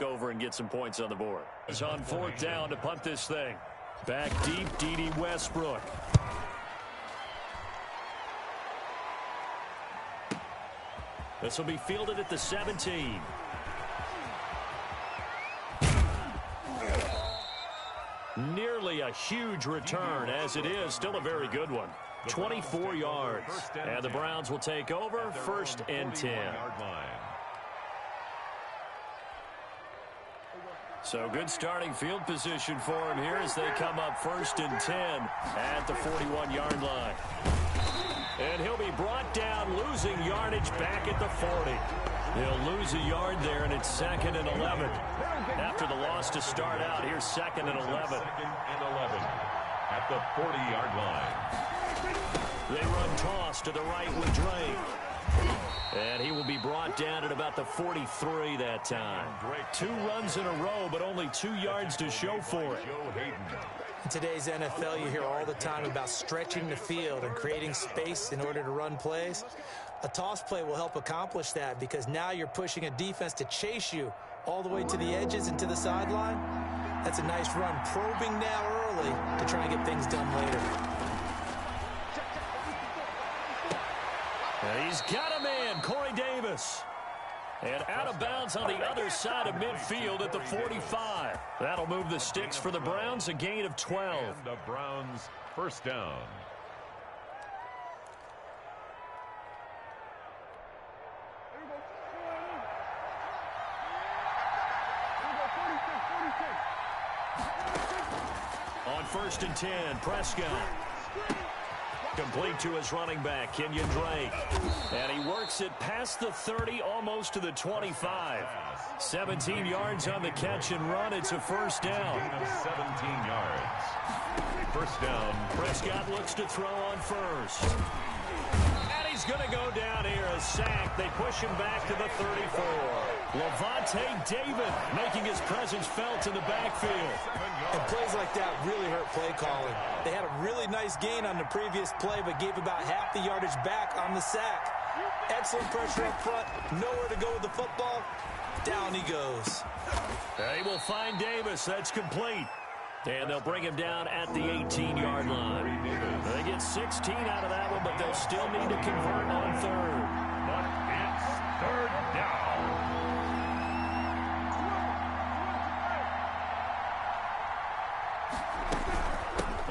take over and get some points on the board. It's on 4th down to punt this thing. Back deep, D.D. Westbrook. This will be fielded at the 17. Nearly a huge return, as it is still a very good one. 24 yards. And the Browns will take over 1st and 10. So good starting field position for him here as they come up 1st and 10 at the 41-yard line. And he'll be brought down, losing yardage back at the 40. He'll lose a yard there, and it's 2nd and 11. After the loss to start out, here's 2nd and 11. 2nd and 11 at the 40-yard line. They run toss to the right with Drake. And he will be brought down at about the 43 that time. 2 runs in a row, but only 2 yards to show for it. In today's NFL, you hear all the time about stretching the field and creating space in order to run plays. A toss play will help accomplish that because now you're pushing a defense to chase you all the way to the edges and to the sideline. That's a nice run, probing now early to try and get things done later. And he's got a man, Corey Davis. And out of bounds on the other side of midfield at the 45. That'll move the sticks for the Browns, a gain of 12. And the Browns 1st down. On 1st and 10, Prescott. Complete to his running back, Kenyon Drake. And he works it past the 30, almost to the 25. 17 yards on the catch and run. It's a 1st down. 17 yards. 1st down. Prescott looks to throw on 1st. And he's going to go down here, a sack. They push him back to the 34. Levante David making his presence felt in the backfield. And plays like that really hurt play calling. They had a really nice gain on the previous play, but gave about half the yardage back on the sack. Excellent pressure up front. Nowhere to go with the football. Down he goes. They will find Davis. That's complete. And they'll bring him down at the 18-yard line. They get 16 out of that one, but they'll still need to convert on 3rd. But it's 3rd down.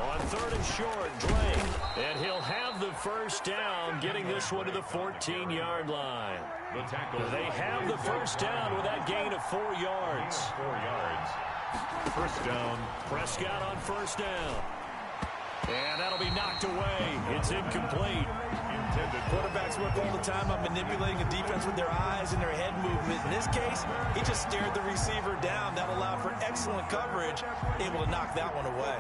On 3rd and short, Drake. And he'll have the 1st down, getting this one to the 14-yard line. The tackle. They have the 1st down with that gain of 4 yards. 4 yards. 1st down. Prescott on 1st down. And that'll be knocked away. It's incomplete. Quarterbacks work all the time on manipulating a defense with their eyes and their head movement. In this case, he just stared the receiver down. That allowed for excellent coverage, able to knock that one away.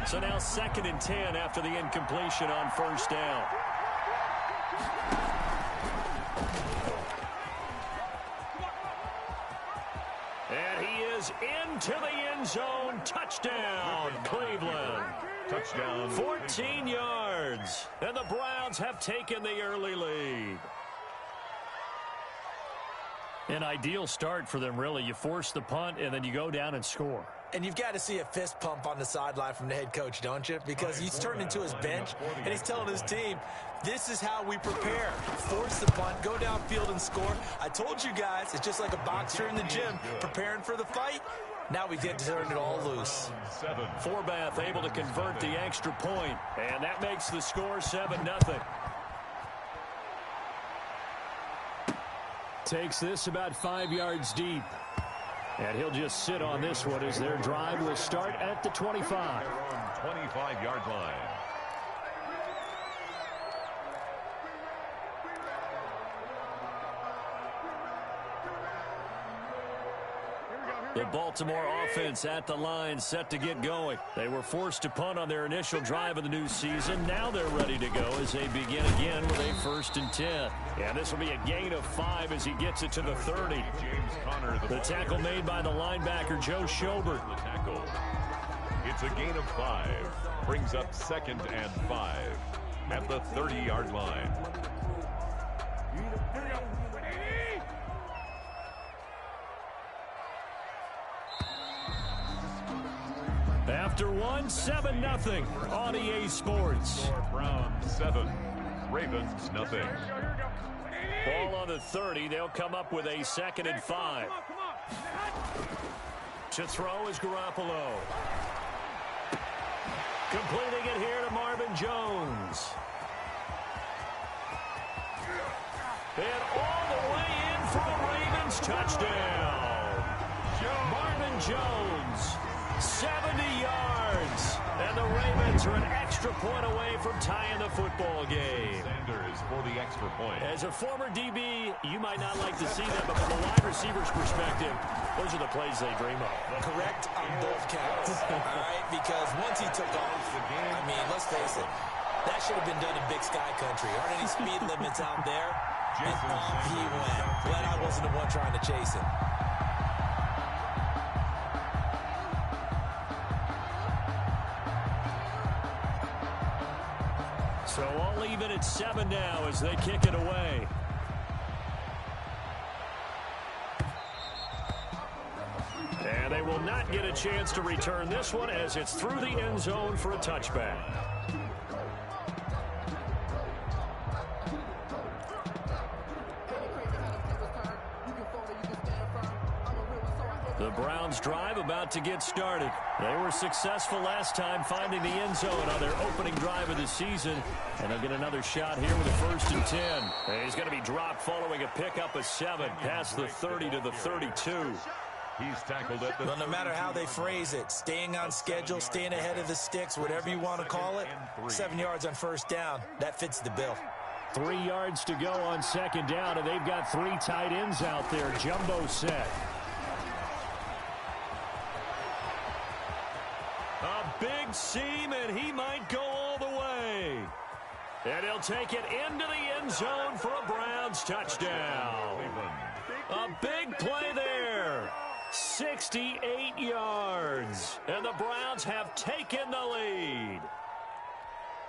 So now 2nd and 10 after the incompletion on 1st down. And he is into the end zone. Touchdown, Cleveland. Touchdown. 14 yards. And the Browns have taken the early lead. An ideal start for them, really. You force the punt, and then you go down and score. And you've got to see a fist pump on the sideline from the head coach, don't you? Because he's turned into his bench, and he's telling his team, this is how we prepare. Force the punt, go downfield and score. I told you guys, it's just like a boxer in the gym, preparing for the fight. Now we get to turn it all loose. Forbath able to convert the extra point, and that makes the score 7-0. Takes this about 5 yards deep. And he'll just sit on this one as their drive will start at the 25. 25-yard line. The Baltimore offense at the line, set to get going. They were forced to punt on their initial drive of the new season. Now they're ready to go as they begin again with a 1st and 10. And this will be a gain of 5 as he gets it to the 30. James Conner, the tackle made by the linebacker, Joe Schobert. The tackle. It's It's a gain of 5. Brings up 2nd and 5 at the 30-yard line. After one, 7-0 on EA Sports. Browns 7, Ravens nothing. Ball on the 30. They'll come up with a 2nd and 5. To throw is Garoppolo. Completing it here to Marvin Jones. And all the way in for a Ravens touchdown. Marvin Jones, 70 yards. And the Ravens are an extra point away from tying the football game. Sanders for the extra point. As a former DB, you might not like to see that, but from a wide receiver's perspective, those are the plays they dream of. Correct on both counts. All right, because once he took off, I mean, let's face it, that should have been done in Big Sky Country. Aren't any speed limits out there? And off he went. Glad I wasn't the one trying to chase him. So all even at 7 now as they kick it away. And they will not get a chance to return this one as it's through the end zone for a touchback. The Browns drive about to get started. They were successful last time finding the end zone on their opening drive of the season. And they'll get another shot here with a 1st and 10. And he's going to be dropped following a pickup of 7 past the 30 to the 32. He's tackled at the Well, no matter how they phrase it, staying on schedule, staying ahead of the sticks, whatever you want to call it, 7 yards on 1st down, that fits the bill. 3 yards to go on 2nd down, and they've got 3 tight ends out there. Jumbo set. A big seam, and he might go all the way. And he'll take it into the end zone for a Browns touchdown. A big play there. 68 yards. And the Browns have taken the lead.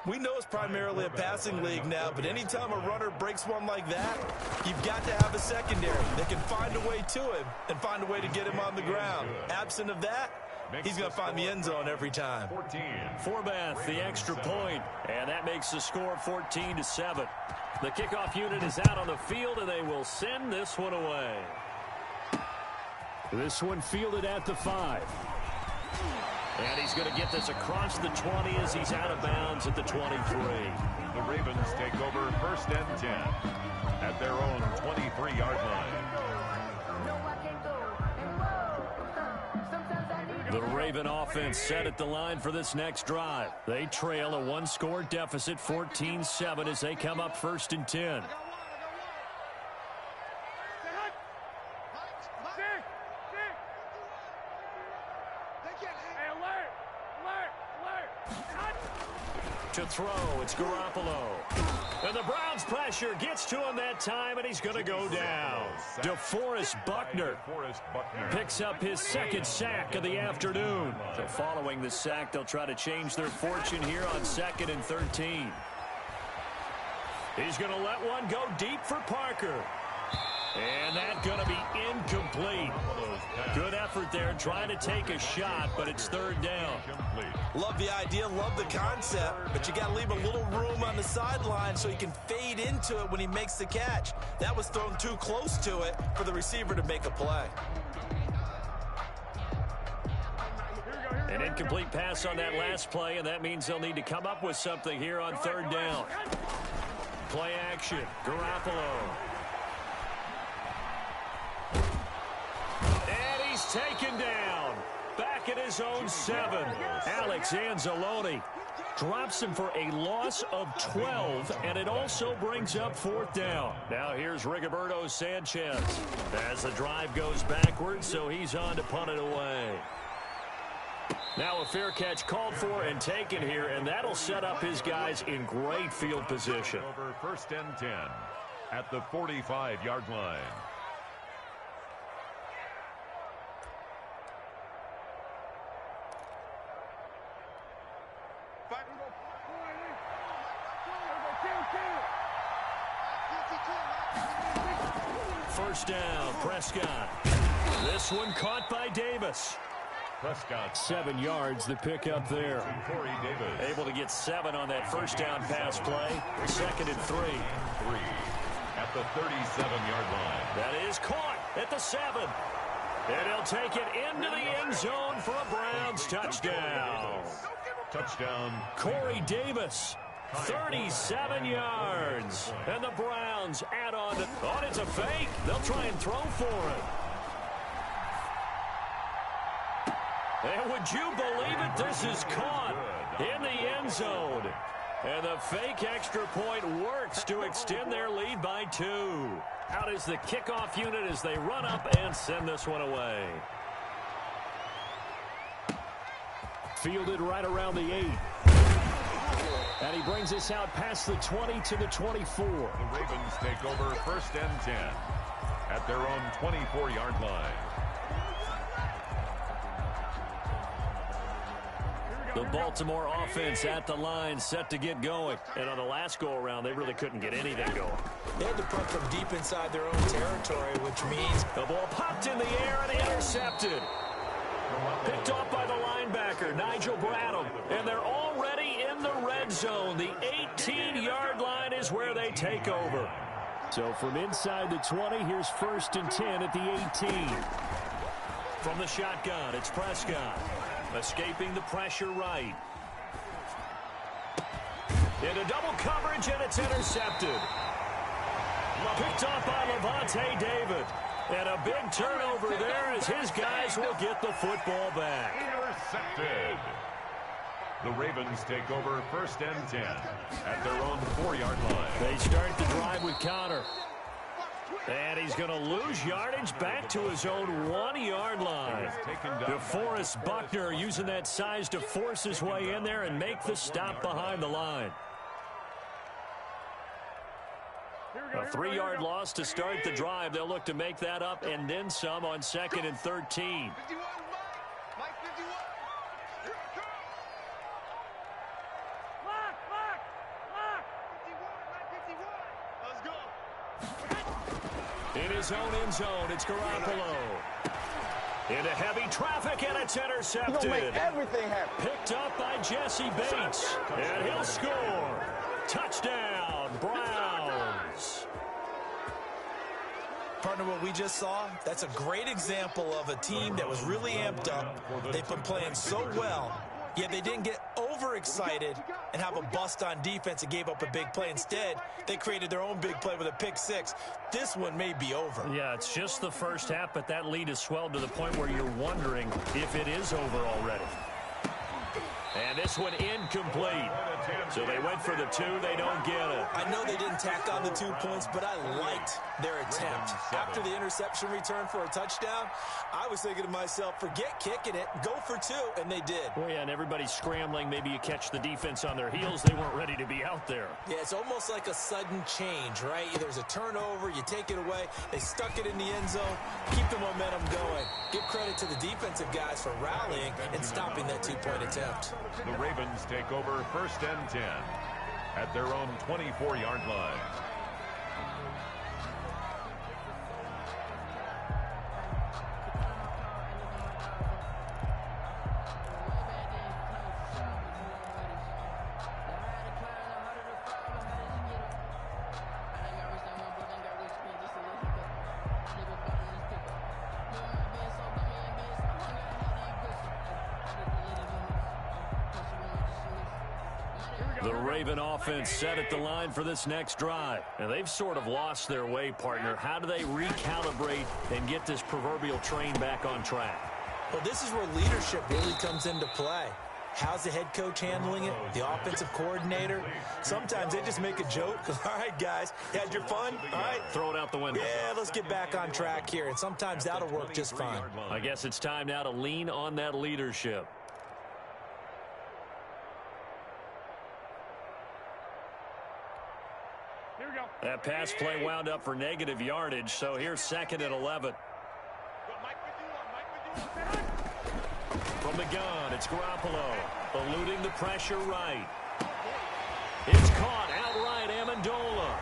We know it's primarily a passing league now, but anytime a runner breaks one like that, you've got to have a secondary that can find a way to him and find a way to get him on the ground. Absent of that, he's going to find the end zone every time. Forbath, the extra point, and that makes the score 14-7. The kickoff unit is out on the field, and they will send this one away. This one fielded at the 5. And he's going to get this across the 20 as he's out of bounds at the 23. The Ravens take over 1st and 10 at their own 23-yard line. The Raven offense set at the line for this next drive. They trail a 1-score deficit, 14-7, as they come up 1st and 10. To throw, it's Garoppolo. And the Browns pressure gets to him that time, and he's going to go down. DeForest Buckner picks up his 2nd sack of the afternoon. So following the sack, they'll try to change their fortune here on 2nd and 13. He's going to let one go deep for Parker. And that's going to be incomplete. Good effort there trying to take a shot, but it's 3rd down. Love the idea, love the concept, but you got to leave a little room on the sideline so he can fade into it when he makes the catch. That was thrown too close to it for the receiver to make a play. An incomplete pass on that last play, and that means they'll need to come up with something here on 3rd down. Play action, Garoppolo. And he's taken down. Back at his own 7. Alex Anzalone drops him for a loss of 12, and it also brings up 4th down. Now here's Rigoberto Sanchez as the drive goes backwards, so he's on to punt it away. Now a fair catch called for and taken here, and that'll set up his guys in great field position. Over 1st and 10 at the 45-yard line. first down. Prescott. This one caught by Davis. Prescott. 7 yards the pick up there. Corey Davis. Able to get 7 on that first down pass play. 2nd and 3. 3 at the 37-yard line. That is caught at the 7. And he'll take it into the end zone for a Browns touchdown. Touchdown. Corey Davis, 37 yards. And the Browns add on to... Oh, it's a fake. They'll try and throw for it. And would you believe it? This is caught in the end zone. And the fake extra point works to extend their lead by 2. Out is the kickoff unit as they run up and send this one away. Fielded right around the 8. And he brings us out past the 20 to the 24. The Ravens take over 1st and 10 at their own 24-yard line. The Baltimore offense at the line, set to get going. And on the last go-around, they really couldn't get anything going. They had to punt from deep inside their own territory, which means the ball popped in the air and intercepted. Picked off by the linebacker, Nigel Bradham. And they're already in the red zone. The 18-yard line is where they take over. So from inside the 20, here's 1st and 10 at the 18. From the shotgun, it's Prescott. Escaping the pressure right. Into double coverage, and it's intercepted. Picked off by Levante David. And a big turnover there as his guys will get the football back. Intercepted. The Ravens take over 1st and 10 at their own 4-yard line. They start the drive with Connor. And he's going to lose yardage back to his own 1-yard line. DeForest Buckner using that size to force his way in there and make the stop behind the line. A 3-yard loss to start the drive. They'll look to make that up and then some on 2nd and 13. In his own end zone, it's Garoppolo. Into heavy traffic, and it's intercepted. He's gonna make everything happen. Picked up by Jesse Bates. And he'll score. Touchdown, Browns. Partner, what we just saw, that's a great example of a team that was really amped up. They've been playing so well, yet they didn't get overexcited and have a bust on defense and gave up a big play. Instead, they created their own big play with a pick 6. This one may be over. Yeah, it's just the first half, but that lead has swelled to the point where you're wondering if it is over already. And this one incomplete. So they went for the 2. They don't get it. I know they didn't tack on the 2 points, but I liked their attempt. After the interception return for a touchdown, I was thinking to myself, forget kicking it, go for 2, and they did. Oh, yeah, and everybody's scrambling. Maybe you catch the defense on their heels. They weren't ready to be out there. Yeah, it's almost like a sudden change, right? There's a turnover, you take it away. They stuck it in the end zone. Keep the momentum going. Give credit to the defensive guys for rallying and stopping that 2-point attempt. The Ravens take over 1st and 10 at their own 24-yard line. The Raven offense set at the line for this next drive. And they've sort of lost their way, partner. How do they recalibrate and get this proverbial train back on track? Well, this is where leadership really comes into play. How's the head coach handling it? The offensive coordinator? Sometimes they just make a joke. All right, guys, you had your fun? All right. Throw it out the window. Yeah, let's get back on track here. And sometimes that'll work just fine. I guess it's time now to lean on that leadership. That pass play wound up for negative yardage, so here's 2nd and 11. From the gun, it's Garoppolo, eluding the pressure right. It's caught outright, Amendola.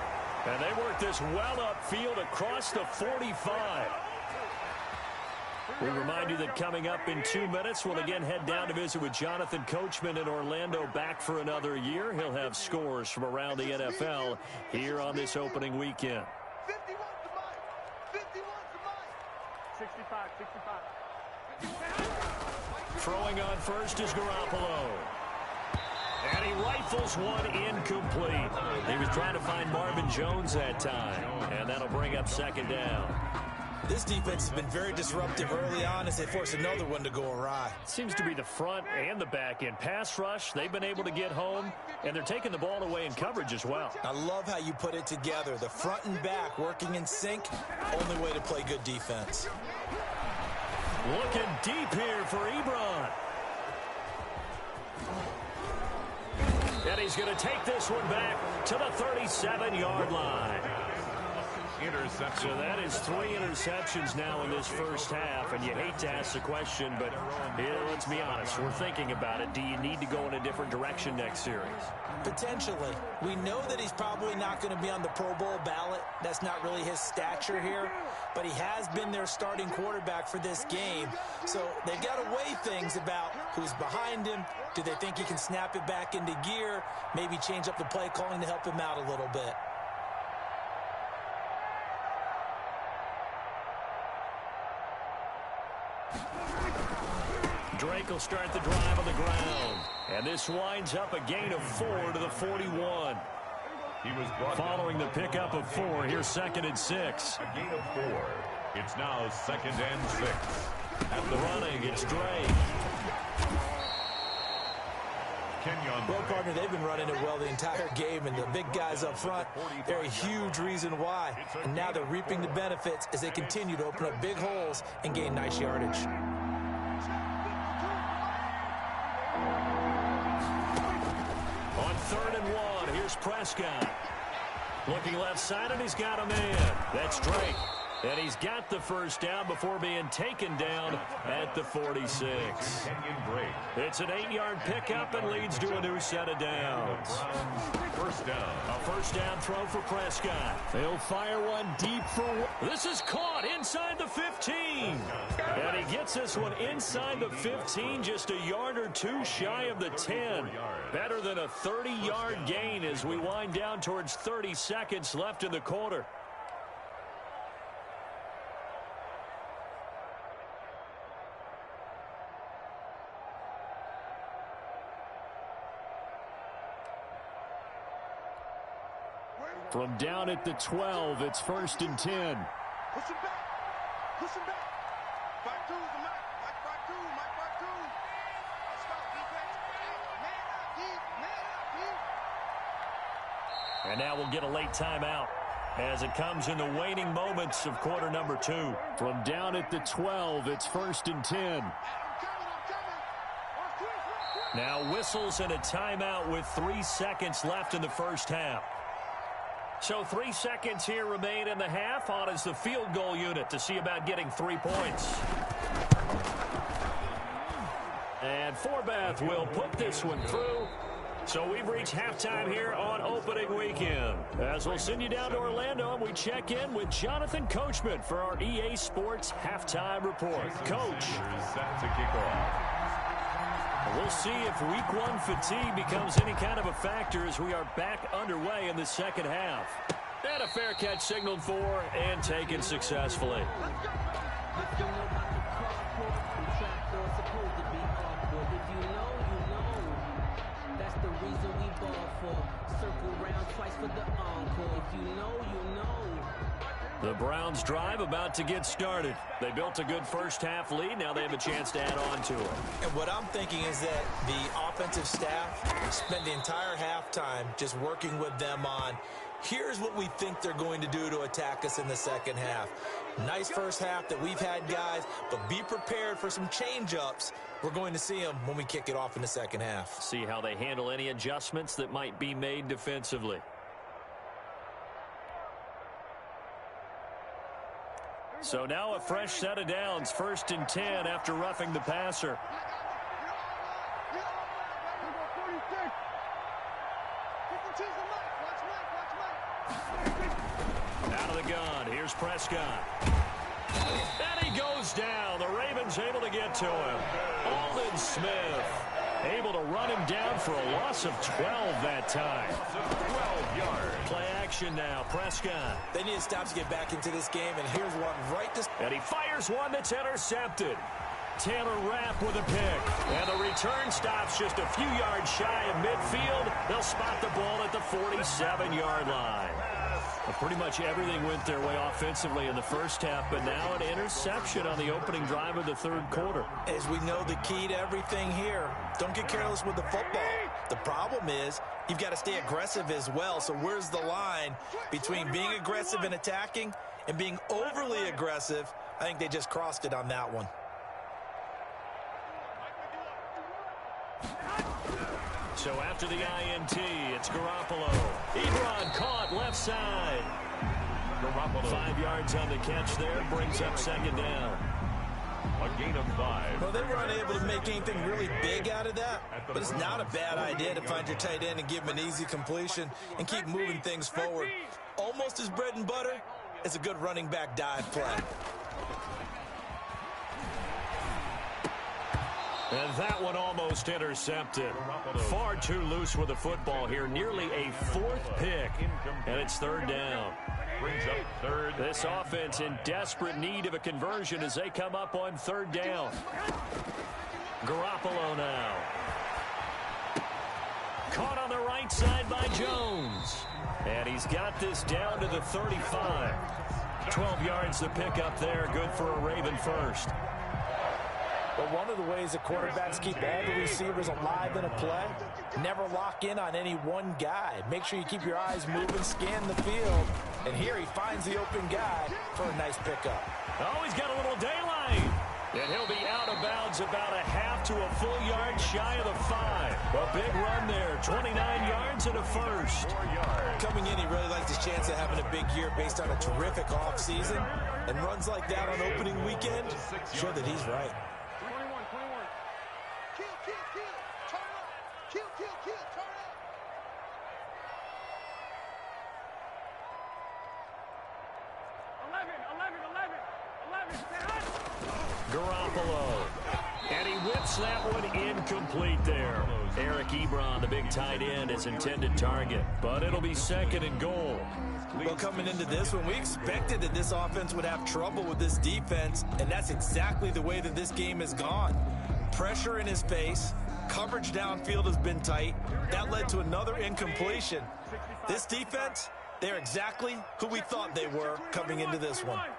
And they work this well upfield across the 45. We remind you that coming up in 2 minutes, we'll again head down to visit with Jonathan Coachman in Orlando, back for another year. He'll have scores from around the NFL here on this opening weekend. 51 to Mike. 51 to Mike. 65. Throwing on first is Garoppolo. And he rifles one incomplete. He was trying to find Marvin Jones that time, and that'll bring up second down. This defense has been very disruptive early on as they force another one to go awry. Seems to be the front and the back end. Pass rush, they've been able to get home, and they're taking the ball away in coverage as well. I love how you put it together. The front and back working in sync, only way to play good defense. Looking deep here for Ebron. And he's going to take this one back to the 37-yard line. Interception. So that is 3 interceptions now in this first half, and you hate to ask the question, but let's be honest, we're thinking about it. Do you need to go in a different direction next series? Potentially. We know that he's probably not going to be on the Pro Bowl ballot. That's not really his stature here, but he has been their starting quarterback for this game. So they've got to weigh things about who's behind him. Do they think he can snap it back into gear? Maybe change up the play calling to help him out a little bit. Drake will start the drive on the ground. And this winds up a gain of 4 to the 41. He was following the pickup of 4. Here's 2nd and 6. A gain of 4. It's now 2nd and 6. At the running, it's Drake. Well, partner, they've been running it well the entire game, and the big guys up front, they're a huge reason why. And now they're reaping the benefits as they continue to open up big holes and gain nice yardage. On 3rd and 1, here's Prescott. Looking left side, and he's got a man. That's Drake. And he's got the first down before being taken down at the 46. It's an 8-yard pickup and leads to a new set of downs. First down. A first down throw for Prescott. They'll fire one deep for one. This is caught inside the 15. And he gets this one inside the 15, just a yard or two shy of the 10. Better than a 30-yard gain as we wind down towards 30 seconds left in the quarter. From down at the 12, it's 1st and 10. Push him back. Push him back. Back two, Mike. Back two. Mike, back two. Let's go, defense. Man up, deep. Man up, deep. And now we'll get a late timeout as it comes in the waning moments of quarter number 2. From down at the 12, it's 1st and 10. I'm coming. Now whistles and a timeout with 3 seconds left in the first half. So 3 seconds here remain in the half. On is the field goal unit to see about getting 3 points. And Forbath will put this one through. So we've reached halftime here on opening weekend. As we'll send you down to Orlando, and we check in with Jonathan Coachman for our EA Sports halftime report. Coach. Set to kick off. We'll see if week 1 fatigue becomes any kind of a factor as we are back underway in the second half. And a fair catch signaled for and taken successfully. That's the reason we ball for. Circle round twice for the encore. If you know, you know. The Browns drive about to get started. They built a good first half lead. Now they have a chance to add on to it. And what I'm thinking is that the offensive staff spent the entire halftime just working with them on, here's what we think they're going to do to attack us in the second half. Nice first half that we've had, guys, but be prepared for some change-ups. We're going to see them when we kick it off in the second half. See how they handle any adjustments that might be made defensively. So now a fresh set of downs, 1st and 10 after roughing the passer. Out of the gun, here's Prescott. And he goes down. The Ravens able to get to him. Aldon Smith able to run him down for a loss of 12 that time. 12 yards. Play action now, Prescott. They need to stop to get back into this game, and here's one right this. And he fires one that's intercepted. Taylor Rapp with a pick. And the return stops just a few yards shy of midfield. They'll spot the ball at the 47-yard line. Well, pretty much everything went their way offensively in the first half, but now an interception on the opening drive of the third quarter. As we know, the key to everything here, don't get careless with the football. The problem is you've got to stay aggressive as well. So where's the line between being aggressive and attacking and being overly aggressive? I think they just crossed it on that one. So after the INT, it's Garoppolo. Ebron caught left side. Garoppolo. 5 yards on the catch there, brings up second down. A gain of 5. Well, they were unable to make anything really big out of that, but it's not a bad idea to find your tight end and give him an easy completion and keep moving things forward. Almost as bread and butter as a good running back dive play. And that one almost intercepted. Far too loose with the football here. Nearly a fourth pick. And it's third down. Brings up third. This offense in desperate need of a conversion as they come up on third down. Garoppolo now. Caught on the right side by Jones. And he's got this down to the 35. 12 yards to pick up there. Good for a Raven first. But one of the ways that quarterbacks keep all the receivers alive in a play, never lock in on any one guy. Make sure you keep your eyes moving, scan the field. And here he finds the open guy for a nice pickup. Oh, he's got a little daylight. And he'll be out of bounds about a half to a full yard shy of the 5. A big run there, 29 yards and a first. Coming in, he really likes his chance of having a big year based on a terrific offseason. And runs like that on opening weekend show that he's right. Garoppolo. And he whips that one incomplete there. Eric Ebron, the big tight end, his intended target. But it'll be second and goal. Well, coming into this one, we expected that this offense would have trouble with this defense, and that's exactly the way that this game has gone. Pressure in his face. Coverage downfield has been tight. That led to another incompletion. This defense, they're exactly who we thought they were coming into this one.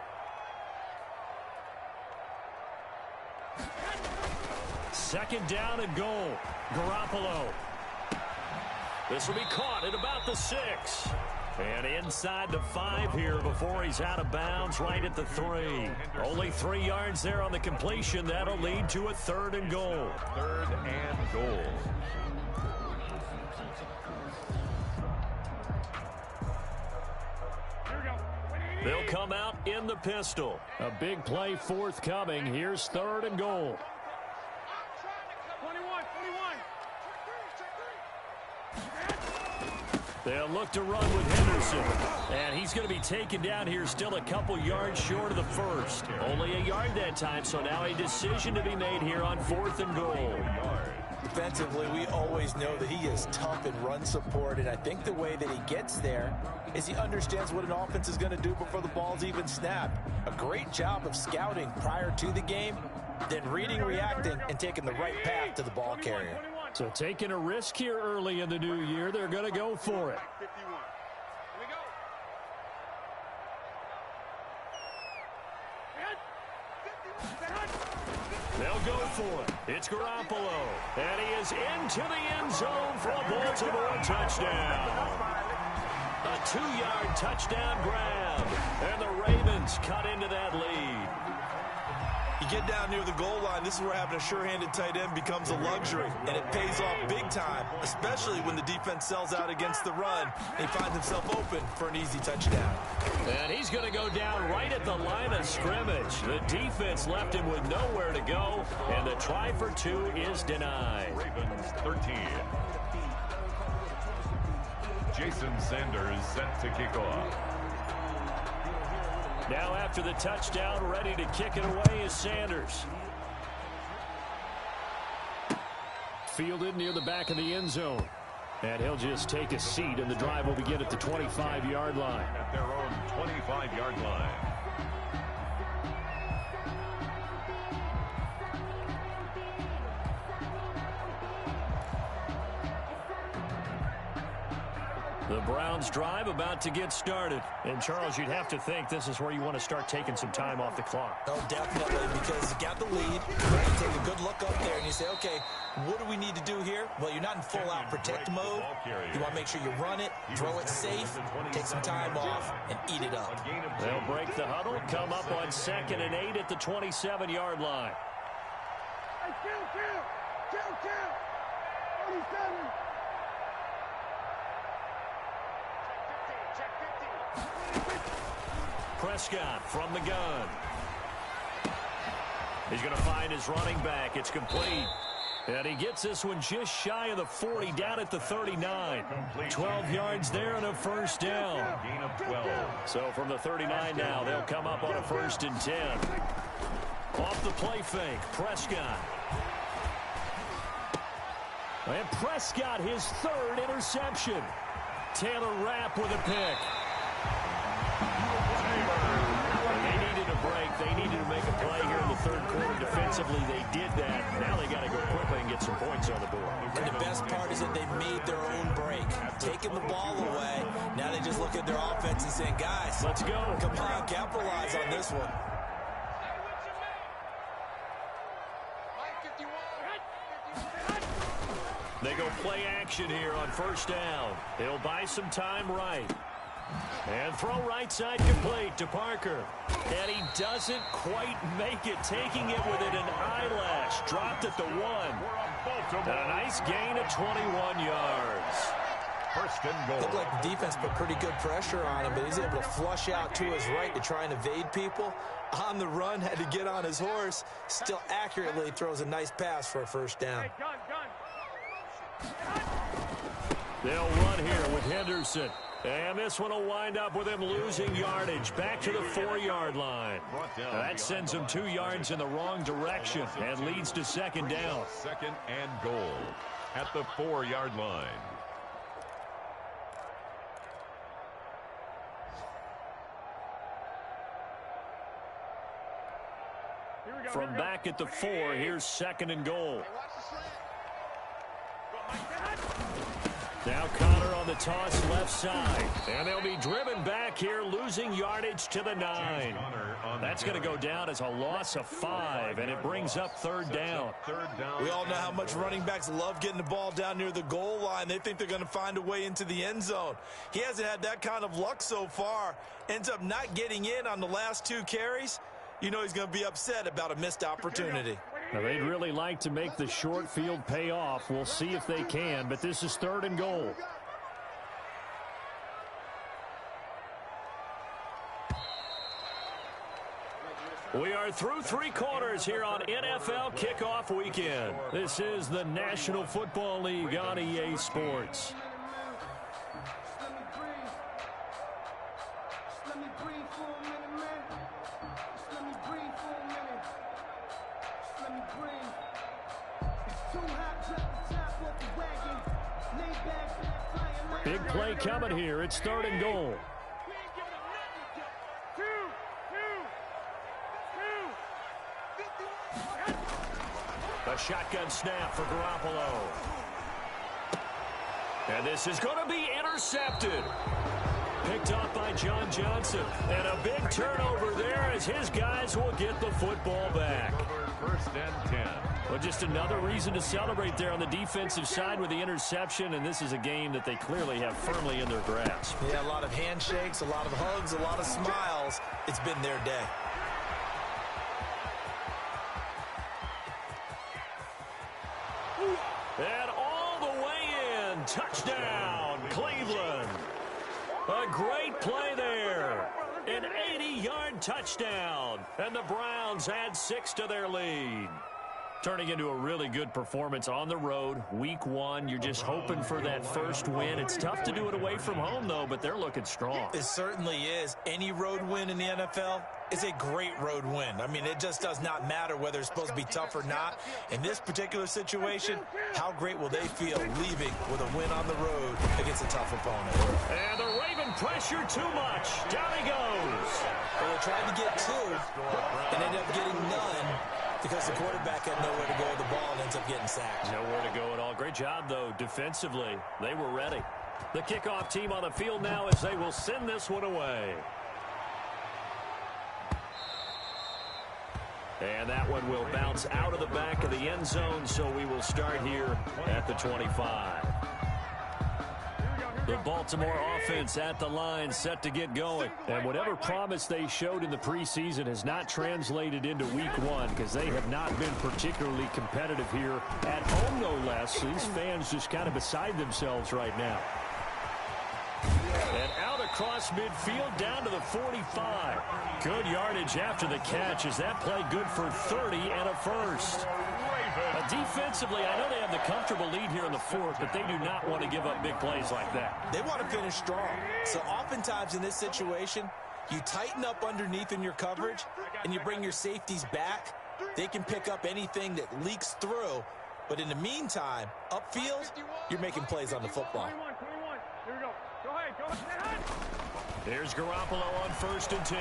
Second down and goal. Garoppolo. This will be caught at about the 6. And inside the 5 here before he's out of bounds right at the 3. Only 3 yards there on the completion. That'll lead to a third and goal. Third and goal. They'll come out in the pistol. A big play forthcoming. Here's third and goal. They'll look to run with Henderson. And he's going to be taken down here still a couple yards short of the first. Only a yard that time, so now a decision to be made here on 4th and goal. Defensively, we always know that he is tough in run support, and I think the way that he gets there is he understands what an offense is going to do before the ball's even snapped. A great job of scouting prior to the game, then reading, reacting, and taking the right path to the ball carrier. So taking a risk here early in the new year, they're going to go for it. They'll go for it. It's Garoppolo. And he is into the end zone for a Baltimore touchdown. A 2-yard touchdown grab. And the Ravens cut into that lead. You get down near the goal line, this is where having a sure-handed tight end becomes a luxury, and it pays off big time, especially when the defense sells out against the run and he finds himself open for an easy touchdown. And he's going to go down right at the line of scrimmage. The defense left him with nowhere to go, and the try for 2 is denied. Ravens 13. Jason Sanders set to kick off. Now after the touchdown, ready to kick it away is Sanders. Fielded near the back of the end zone. And he'll just take a seat, and the drive will begin at the 25-yard line. At their own 25-yard line. The Browns drive about to get started. And, Charles, you'd have to think this is where you want to start taking some time off the clock. Oh, definitely, because you got the lead. You take a good look up there, and you say, okay, what do we need to do here? Well, you're not in full-out protect mode. You want to make sure you run it, throw it safe, take some time off, and eat it up. They'll break the huddle, come up on 2nd and 8 at the 27-yard line. Hey, kill! 47! Prescott from the gun. He's going to find his running back. It's complete. And he gets this one just shy of the 40, down at the 39. 12 yards there and a first down. Gain of 12. So from the 39 now, they'll come up on a 1st and 10. Off the play fake, Prescott. And Prescott, his 3rd interception. Taylor Rapp with a pick. They needed a break. They needed to make a play here in the 3rd quarter. Defensively, they did that. Now they got to go quickly and get some points on the board. And the best part is that they made their own break. Taking the ball away. Now they just look at their offense and saying, guys, let's go. Come on, capitalize on this one. They go play action here on 1st down. They'll buy some time right. And throw right side complete to Parker. And he doesn't quite make it, taking it within an eyelash. Dropped at the 1. And a nice gain of 21 yards. 1st and goal. Looked like the defense put pretty good pressure on him, but he's able to flush out to his right to try and evade people. On the run, had to get on his horse. Still accurately throws a nice pass for a 1st down. They'll run here with Henderson. And this one will wind up with him losing yardage back to the 4-yard line. That sends him 2 yards in the wrong direction and leads to 2nd down. 2nd and goal at the 4-yard line. From back at the 4, here's 2nd and goal. Now Connor on the toss left side. And they'll be driven back here, losing yardage to the 9. That's going to go down as a loss of 5, and it brings up 3rd down. We all know how much running backs love getting the ball down near the goal line. They think they're going to find a way into the end zone. He hasn't had that kind of luck so far. Ends up not getting in on the last 2 carries. You know he's going to be upset about a missed opportunity. Now, they'd really like to make the short field pay off. We'll see if they can, but this is 3rd and goal. We are through 3 quarters here on NFL Kickoff Weekend. This is the National Football League on EA Sports. Big play coming here. It's 3rd and goal. A shotgun snap for Garoppolo. And this is going to be intercepted. Picked off by John Johnson. And a big turnover there as his guys will get the football back. 1st and 10. Well, just another reason to celebrate there on the defensive side with the interception, and this is a game that they clearly have firmly in their grasp. Yeah, a lot of handshakes, a lot of hugs, a lot of smiles. It's been their day. And all the way in, touchdown, Cleveland. A great play there. An 80-yard touchdown, and the Browns add 6 to their lead. Turning into a really good performance on the road. Week 1, you're just hoping for that first win. It's tough to do it away from home, though, but they're looking strong. It certainly is. Any road win in the NFL is a great road win. I mean, it just does not matter whether it's supposed to be tough or not. In this particular situation, how great will they feel leaving with a win on the road against a tough opponent? And the Raven pressure too much. Down he goes. Well, they tried to get 2 and ended up getting none, because the quarterback had nowhere to go with the ball and ends up getting sacked. Nowhere to go at all. Great job, though, defensively. They were ready. The kickoff team on the field now as they will send this one away. And that one will bounce out of the back of the end zone, so we will start here at the 25. The Baltimore offense at the line, set to get going. And whatever promise they showed in the preseason has not translated into week 1, because they have not been particularly competitive here at home, no less. These fans just kind of beside themselves right now. And out across midfield down to the 45. Good yardage after the catch as that play good for 30 and a first. Defensively, I know they have the comfortable lead here in the 4th, but they do not want to give up big plays like that. They want to finish strong. So oftentimes in this situation, you tighten up underneath in your coverage and you bring your safeties back. They can pick up anything that leaks through. But in the meantime, upfield, you're making plays on the football. Here we go. Go ahead. Here's Garoppolo on 1st and 10.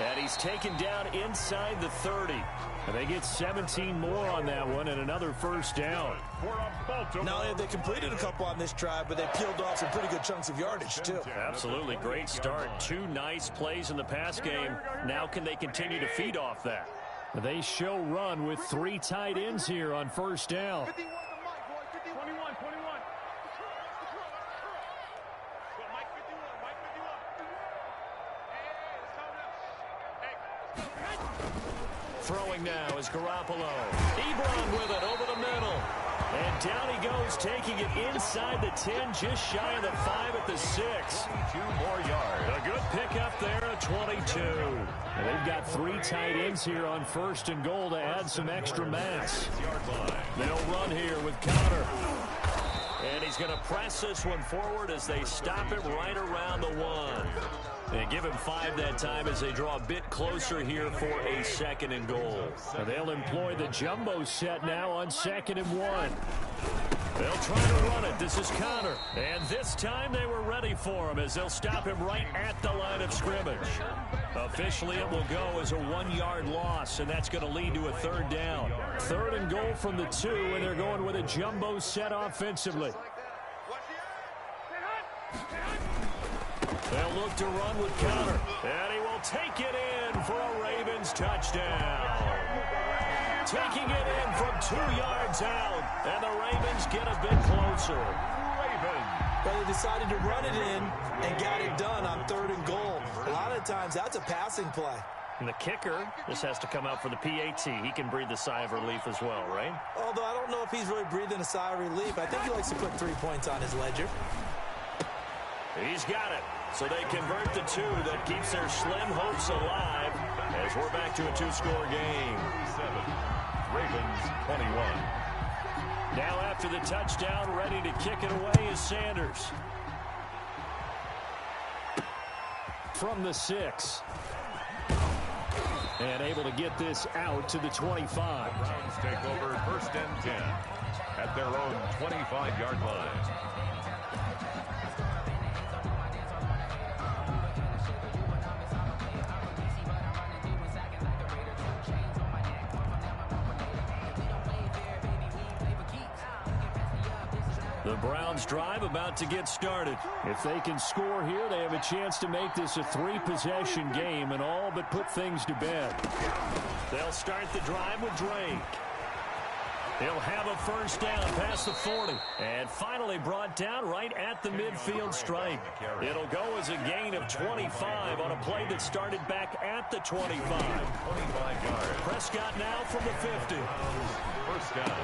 And he's taken down inside the 30. And they get 17 more on that one and another first down. Not only have they completed a couple on this drive, but they peeled off some pretty good chunks of yardage, too. Absolutely. Great start. 2 nice plays in the pass game. Now can they continue to feed off that? They show run with 3 tight ends here on first down. 21. Throwing now is Garoppolo. Ebron with it over the middle. And down he goes, taking it inside the 10, just shy of the 5 at the 6. 2 more yards. A good pickup there at 22. And they've got 3 tight ends here on 1st and goal to add some extra mass. They'll run here with Connor. And he's going to press this one forward as they stop him right around the 1. And give him 5 that time as they draw a bit closer here for a 2nd and goal. And they'll employ the jumbo set now on 2nd and 1. They'll try to run it. This is Connor. And this time they were ready for him as they'll stop him right at the line of scrimmage. Officially, it will go as a 1-yard loss, and that's going to lead to a 3rd down. 3rd and goal from the 2, and they're going with a jumbo set offensively. They'll look to run with Connor, and he will take it in for a Ravens touchdown. Taking it in from 2 yards out, and the Ravens get a bit closer. Well, they decided to run it in and got it done on 3rd and goal. A lot of times, that's a passing play. And the kicker just has to come out for the PAT. He can breathe a sigh of relief as well, right? Although I don't know if he's really breathing a sigh of relief. I think he likes to put 3 points on his ledger. He's got it. So they convert the 2. That keeps their slim hopes alive as we're back to a 2-score game. 7, Ravens 21. Now after the touchdown, ready to kick it away is Sanders. From the 6. And able to get this out to the 25. Browns take over 1st and 10 at their own 25-yard line. The Browns drive about to get started. If they can score here, they have a chance to make this a 3-possession game and all but put things to bed. They'll start the drive with Drake. He'll have a first down past the 40. And finally brought down right at the midfield stripe. It'll go as a gain of 25 on a play that started back at the 25. 25 yards. Prescott now from the 50. First down.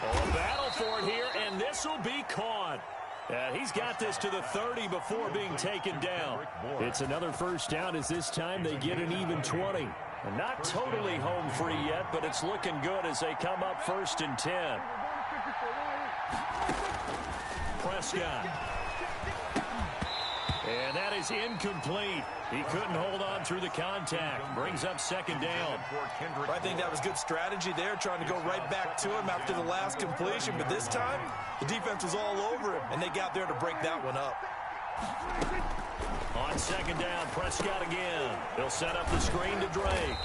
A battle for it here, and this will be caught. He's got this to the 30 before being taken down. It's another first down as this time they get an even 20. And not totally home free yet, but it's looking good as they come up 1st and 10. Prescott. And that is incomplete. He couldn't hold on through the contact. Brings up 2nd down. I think that was good strategy there, trying to go right back to him after the last completion. But this time, the defense was all over him, and they got there to break that one up. On 2nd down, Prescott again. He'll set up the screen to Drake.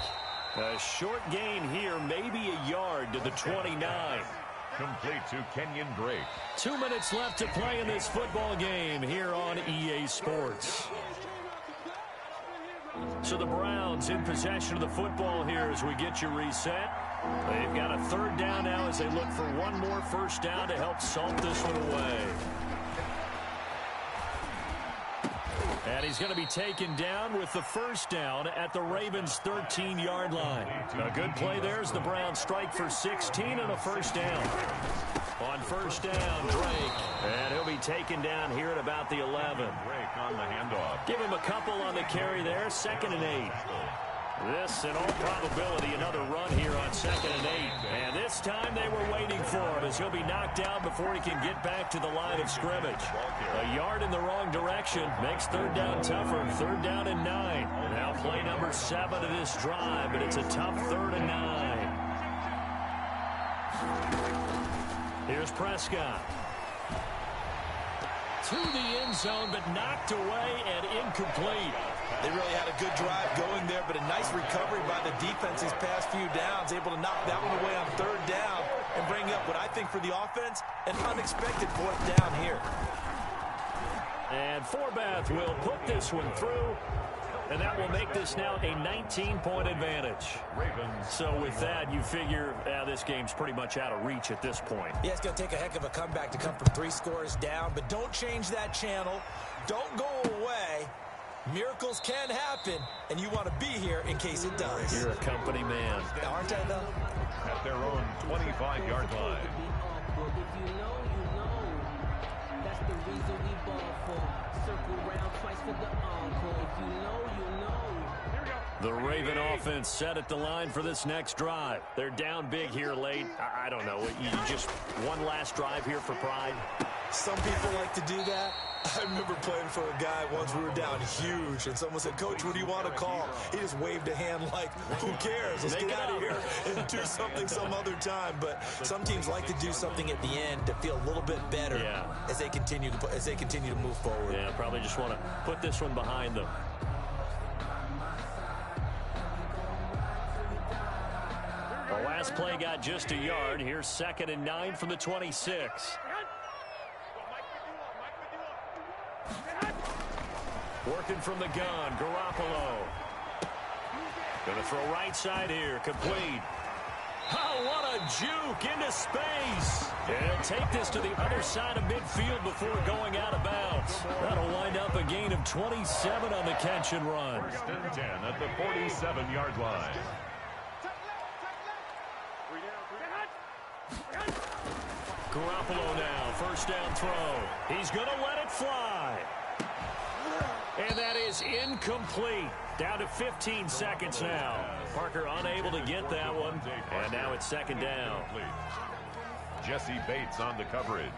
A short gain here, maybe a yard to the 29. Complete to Kenyon Drake. 2 minutes left to play in this football game here on EA Sports. So the Browns in possession of the football here as we get you reset. They've got a 3rd down now as they look for one more 1st down to help salt this one away. And he's going to be taken down with the 1st down at the Ravens' 13-yard line. A good play there as the Browns strike for 16 and a 1st down. On 1st down, Drake. And he'll be taken down here at about the 11. Drake on the handoff. Give him a couple on the carry there. 2nd and 8. This, in all probability, another run here on 2nd and 8. And this time they were waiting for him as he'll be knocked down before he can get back to the line of scrimmage. A yard in the wrong direction makes 3rd down tougher. 3rd down and 9. Now play number 7 of this drive, but it's a tough 3rd and 9. Here's Prescott. To the end zone, but knocked away and incomplete. They really had a good drive going there, but a nice recovery by the defense these past few downs, able to knock that one away on 3rd down and bring up what I think for the offense, an unexpected 4th down here. And Forbath will put this one through, and that will make this now a 19-point advantage. So with that, you figure this game's pretty much out of reach at this point. Yeah, it's going to take a heck of a comeback to come from 3 scores down, but don't change that channel. Don't go away. Miracles can happen, and you want to be here in case it does. You're a company man. Aren't I, though? At their own 25-yard line. If you know, you know. That's the reason we ball for. Circle round twice for the encore. If you know, you know. The Raven offense set at the line for this next drive. They're down big here late. I don't know. You just one last drive here for pride? Some people like to do that. I remember playing for a guy once. We were down huge, and someone said, "Coach, what do you want to call?" He just waved a hand like, "Who cares? Let's get out of here and do something some other time." But some teams like to do something at the end to feel a little bit better as they continue to move forward. Yeah, probably just want to put this one behind them. The last play got just a yard. Here's 2nd and 9 from the 26. Working from the gun, Garoppolo. Going to throw right side here, complete. Oh, what a juke into space. And take this to the other side of midfield before going out of bounds. That'll wind up a gain of 27 on the catch and run. 1st and 10 at the 47-yard line. Garoppolo now, 1st down throw. He's going to let it fly. And that is incomplete. Down to 15 seconds now. Parker unable to get that one. And now it's 2nd down. Jesse Bates on the coverage.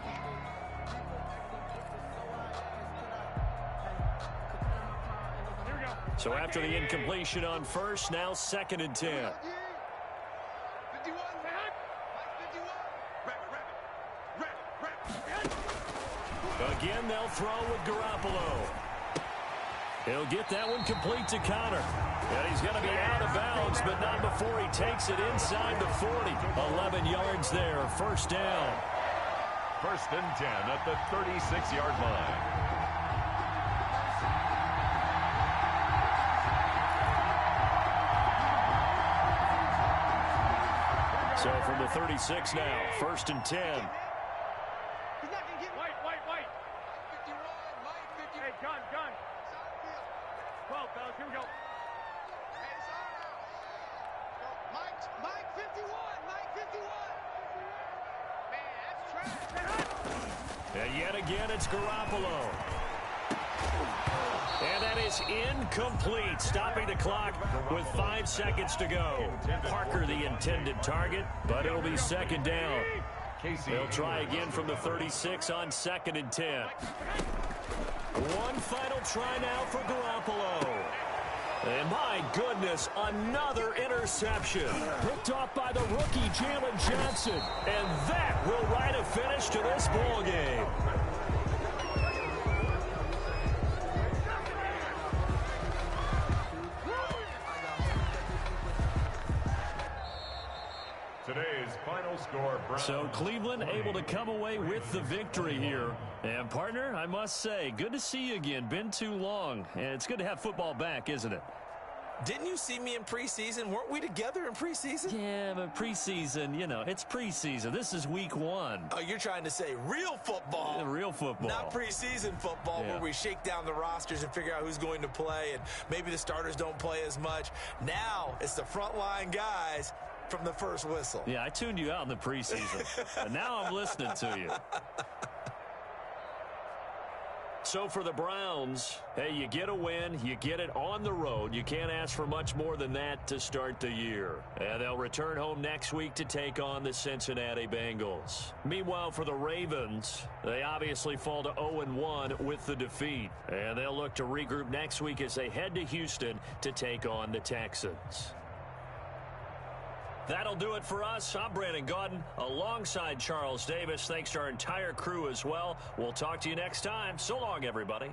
So after the incompletion on 1st, now 2nd and 10. Again, they'll throw with Garoppolo. He'll get that one complete to Connor. And he's going to be out of bounds, but not before he takes it inside the 40. 11 yards there, 1st down. 1st and 10 at the 36-yard line. So from the 36 now, 1st and 10. Hey, gun. 12, fellas, here we go. Mike 51. Man, that's trash. And yet again, it's Garoppolo. And that is incomplete, stopping the clock with 5 seconds to go. Parker the intended target, but it'll be second down. They'll try again from the 36 on 2nd and 10. One final try now for Garoppolo. And my goodness, another interception. Picked off by the rookie, Jalen Johnson. And that will write a finish to this ball game. Today's final score, Browns. So Cleveland able to come away with the victory here. And partner, I must say, good to see you again. Been too long. And it's good to have football back, isn't it? Didn't you see me in preseason? Weren't we together in preseason? Yeah, but preseason, you know, it's preseason. This is week 1. Oh, you're trying to say real football. Yeah, real football. Not preseason football where we shake down the rosters and figure out who's going to play, and maybe the starters don't play as much. Now it's the frontline guys from the first whistle. Yeah, I tuned you out in the preseason. And now I'm listening to you. So for the Browns, hey, you get a win, you get it on the road. You can't ask for much more than that to start the year. And they'll return home next week to take on the Cincinnati Bengals. Meanwhile, for the Ravens, they obviously fall to 0-1 with the defeat. And they'll look to regroup next week as they head to Houston to take on the Texans. That'll do it for us. I'm Brandon Gaudin alongside Charles Davis. Thanks to our entire crew as well. We'll talk to you next time. So long, everybody.